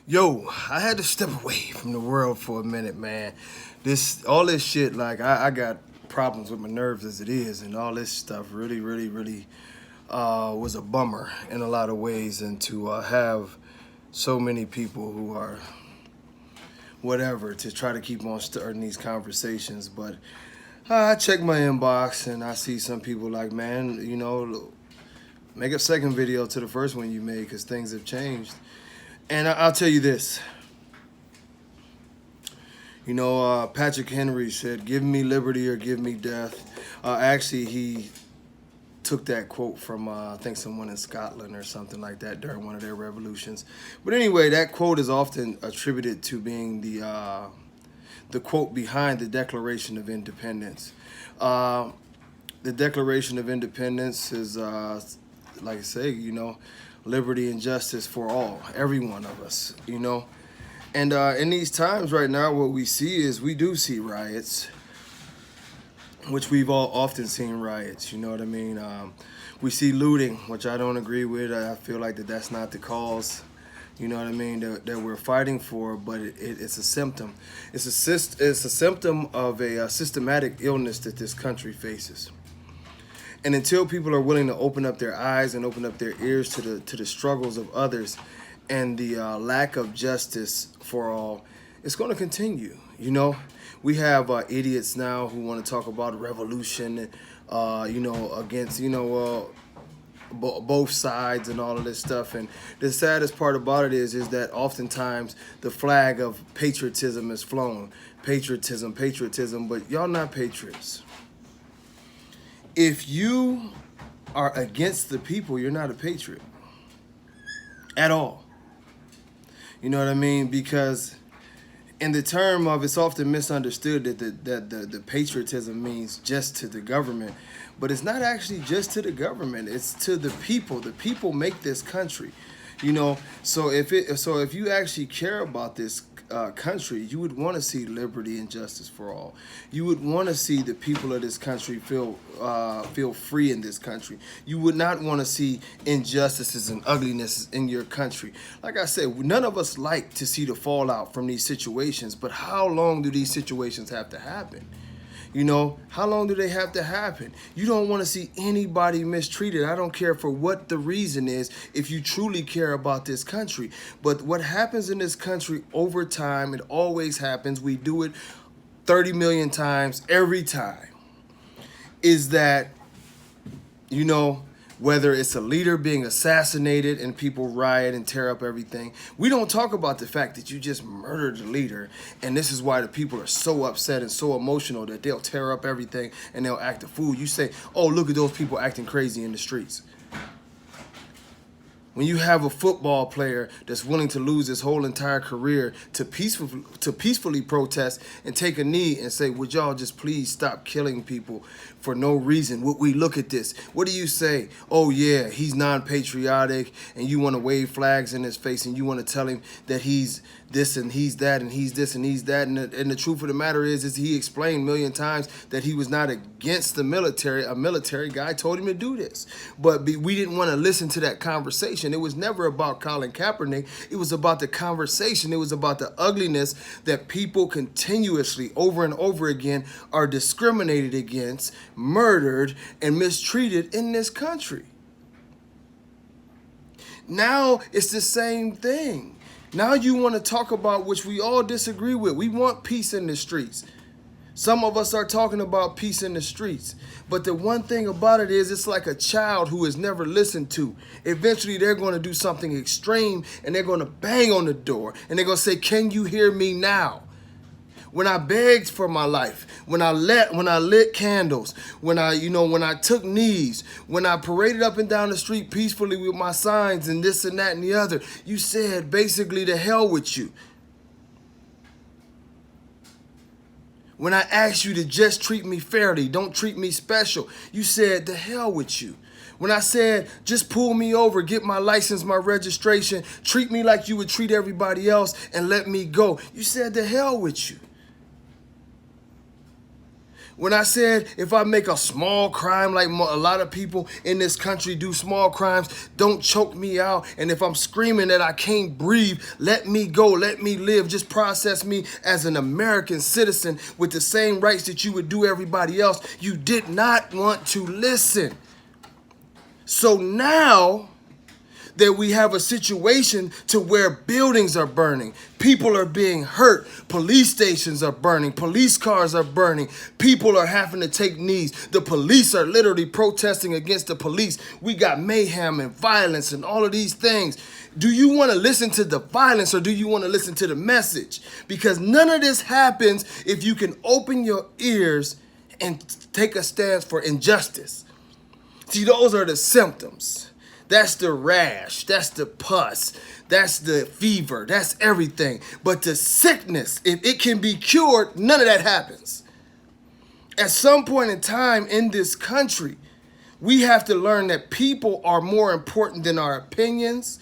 Yo, I had to step away from the world for a minute, man. All this shit, like I got problems with my nerves as it is, and all this stuff really was a bummer in a lot of ways, and to have so many people who are whatever to try to keep on starting these conversations. But I check my inbox and I see some people like, man, make a second video to the first one you made because things have changed. And I'll tell you this. Patrick Henry said, give me liberty or give me death. Actually, he took that quote from, I think, someone in Scotland or something like that during one of their revolutions. But anyway, that quote is often attributed to being the quote behind the Declaration of Independence. The Declaration of Independence is, like I say, liberty and justice for all, every one of us, And in these times right now, what we do see riots, which we've all often seen riots, you know what I mean? We see looting, which I don't agree with. I feel like that's not the cause, you know what I mean, that we're fighting for, but it's a symptom. It's a symptom of a systematic illness that this country faces. And until people are willing to open up their eyes and open up their ears to the struggles of others and the lack of justice for all, it's going to continue. We have idiots now who want to talk about revolution, against both sides and all of this stuff. And the saddest part about it is that oftentimes the flag of patriotism is flown. Patriotism, but y'all not patriots. If you are against the people, you're not a patriot at all. You know what I mean? Because in the term of, it's often misunderstood that the patriotism means just to the government, but it's not actually just to the government. It's to the people. The people make this country. So if you actually care about this country, you would want to see liberty and justice for all. You would want to see the people of this country feel free in this country. You would not want to see injustices and ugliness in your country. Like I said, none of us like to see the fallout from these situations, but how long do these situations have to happen? How long do they have to happen? You don't want to see anybody mistreated. I don't care for what the reason is if you truly care about this country. But what happens in this country over time, it always happens, we do it 30 million times every time, is that, whether it's a leader being assassinated and people riot and tear up everything, we don't talk about the fact that you just murdered the leader, and this is why the people are so upset and so emotional that they'll tear up everything and they'll act a fool. You say, oh, look at those people acting crazy in the streets. When you have a football player that's willing to lose his whole entire career to peacefully protest and take a knee and say, would y'all just please stop killing people for no reason? Would we look at this? What do you say? Oh, yeah, he's non-patriotic, and you want to wave flags in his face and you want to tell him that he's this and he's that and he's this and he's that. And the truth of the matter is he explained a million times that he was not against the military. A military guy told him to do this. But we didn't want to listen to that conversation. It was never about Colin Kaepernick. It was about the conversation. It was about the ugliness that people continuously over and over again are discriminated against, murdered, and mistreated in this country. Now it's the same thing. Now you want to talk about, which we all disagree with. We want peace in the streets. Some of us are talking about peace in the streets. But the one thing about it is it's like a child who is never listened to. Eventually they're going to do something extreme and they're going to bang on the door and they're going to say, can you hear me now? When I begged for my life, when I lit candles, when I took knees, when I paraded up and down the street peacefully with my signs and this and that and the other, you said basically to hell with you. When I asked you to just treat me fairly, don't treat me special, you said to hell with you. When I said, just pull me over, get my license, my registration, treat me like you would treat everybody else and let me go, you said to hell with you. When I said if I make a small crime, like a lot of people in this country do small crimes, don't choke me out. And if I'm screaming that I can't breathe, let me go, let me live. Just process me as an American citizen with the same rights that you would do everybody else. You did not want to listen. So now that we have a situation to where buildings are burning, people are being hurt, police stations are burning, police cars are burning, people are having to take knees, the police are literally protesting against the police. We got mayhem and violence and all of these things. Do you want to listen to the violence or do you want to listen to the message? Because none of this happens if you can open your ears and take a stance for injustice. See, those are the symptoms. That's the rash, that's the pus, that's the fever, that's everything. But the sickness, if it can be cured, none of that happens. At some point in time in this country, we have to learn that people are more important than our opinions.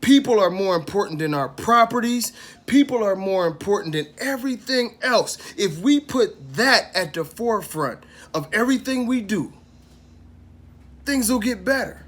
People are more important than our properties. People are more important than everything else. If we put that at the forefront of everything we do, things will get better.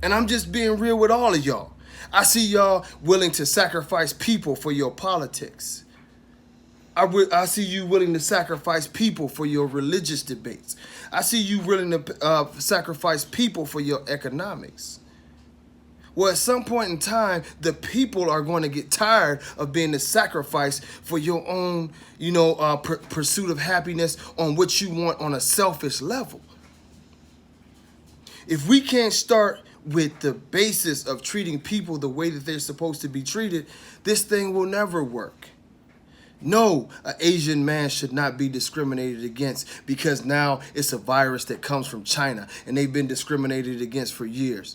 And I'm just being real with all of y'all. I see y'all willing to sacrifice people for your politics. I see you willing to sacrifice people for your religious debates. I see you willing to sacrifice people for your economics. Well, at some point in time, the people are going to get tired of being the sacrifice for your own, pursuit of happiness on what you want on a selfish level. If we can't start with the basis of treating people the way that they're supposed to be treated, this thing will never work. No, an Asian man should not be discriminated against because now it's a virus that comes from China and they've been discriminated against for years.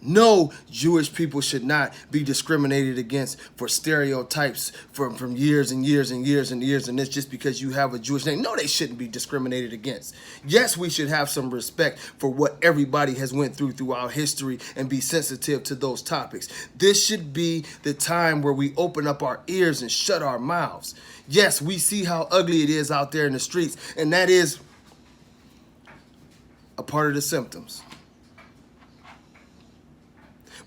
No, Jewish people should not be discriminated against for stereotypes from years and years and years and years, and it's just because you have a Jewish name. No, they shouldn't be discriminated against. Yes, we should have some respect for what everybody has went throughout history and be sensitive to those topics. This should be the time where we open up our ears and shut our mouths. Yes, we see how ugly it is out there in the streets, and that is a part of the symptoms.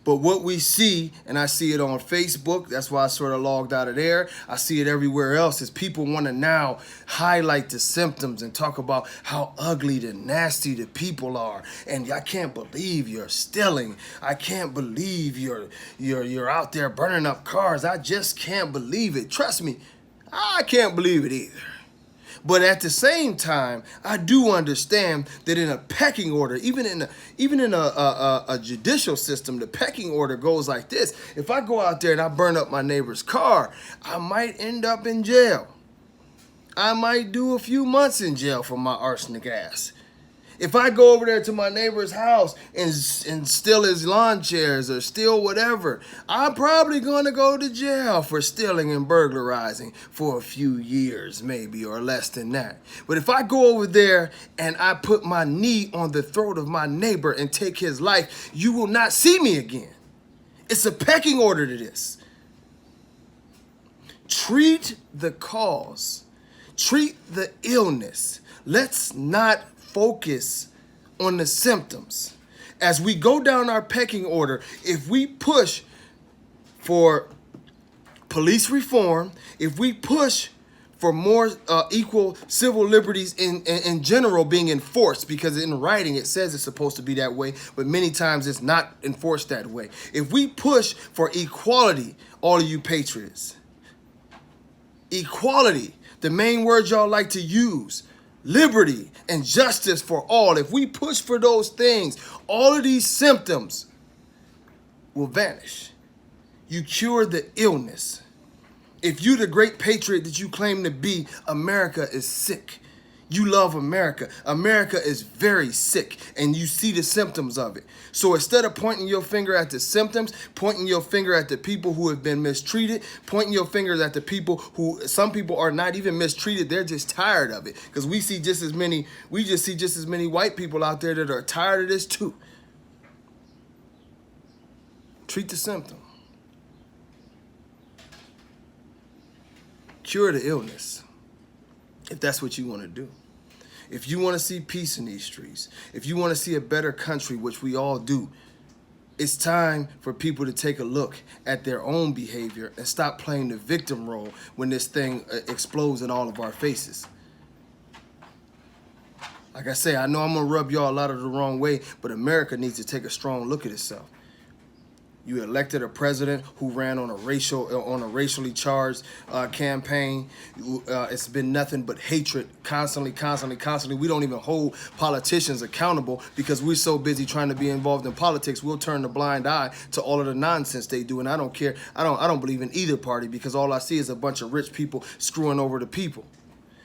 But what we see, and I see it on Facebook, that's why I sort of logged out of there, I see it everywhere else, is people want to now highlight the symptoms and talk about how ugly and nasty the people are. And I can't believe you're stealing. I can't believe you're out there burning up cars. I just can't believe it. Trust me, I can't believe it either. But at the same time, I do understand that in a pecking order, even in a judicial system, the pecking order goes like this. If I go out there and I burn up my neighbor's car, I might end up in jail. I might do a few months in jail for my arsenic ass. If I go over there to my neighbor's house and steal his lawn chairs or steal whatever, I'm probably going to go to jail for stealing and burglarizing for a few years, maybe, or less than that. But if I go over there and I put my knee on the throat of my neighbor and take his life, you will not see me again. It's a pecking order to this. Treat the cause. Treat the illness. Let's not focus on the symptoms. As we go down our pecking order, if we push for police reform, if we push for more equal civil liberties in general being enforced, because in writing it says it's supposed to be that way, but many times it's not enforced that way. If we push for equality, all of you patriots, equality, the main word y'all like to use, liberty and justice for all. If we push for those things, all of these symptoms will vanish. You cure the illness. If you're the great patriot that you claim to be, America is sick. You love America. America is very sick, and you see the symptoms of it. So instead of pointing your finger at the symptoms, pointing your finger at the people who have been mistreated, pointing your fingers at the people who, some people are not even mistreated, they're just tired of it. Because we see just as many white people out there that are tired of this too. Treat the symptom. Cure cure the illness, if that's what you want to do. If you want to see peace in these streets, if you want to see a better country, which we all do, it's time for people to take a look at their own behavior and stop playing the victim role when this thing explodes in all of our faces. Like I say, I know I'm going to rub y'all a lot of the wrong way, but America needs to take a strong look at itself. You elected a president who ran on a racially charged campaign. It's been nothing but hatred, constantly. We don't even hold politicians accountable because we're so busy trying to be involved in politics. We'll turn the blind eye to all of the nonsense they do, and I don't care. I don't believe in either party because all I see is a bunch of rich people screwing over the people.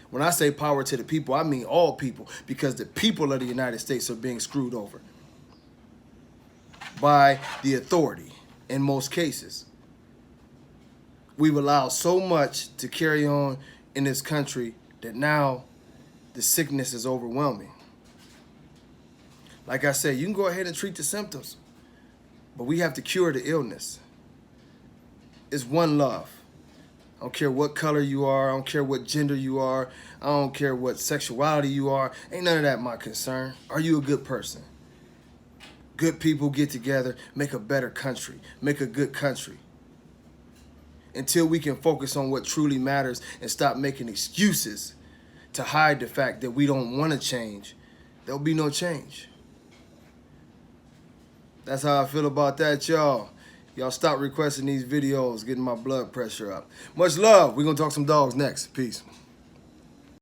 When I say power to the people, I mean all people, because the people of the United States are being screwed over by the authority in most cases. We've allowed so much to carry on in this country that now the sickness is overwhelming. Like I said, you can go ahead and treat the symptoms, but we have to cure the illness. It's one love. I don't care what color you are. I don't care what gender you are. I don't care what sexuality you are. Ain't none of that my concern. Are you a good person? Good people get together, make a better country, make a good country. Until we can focus on what truly matters and stop making excuses to hide the fact that we don't want to change, there'll be no change. That's how I feel about that, y'all. Y'all stop requesting these videos, getting my blood pressure up. Much love. We're going to talk some dogs next. Peace.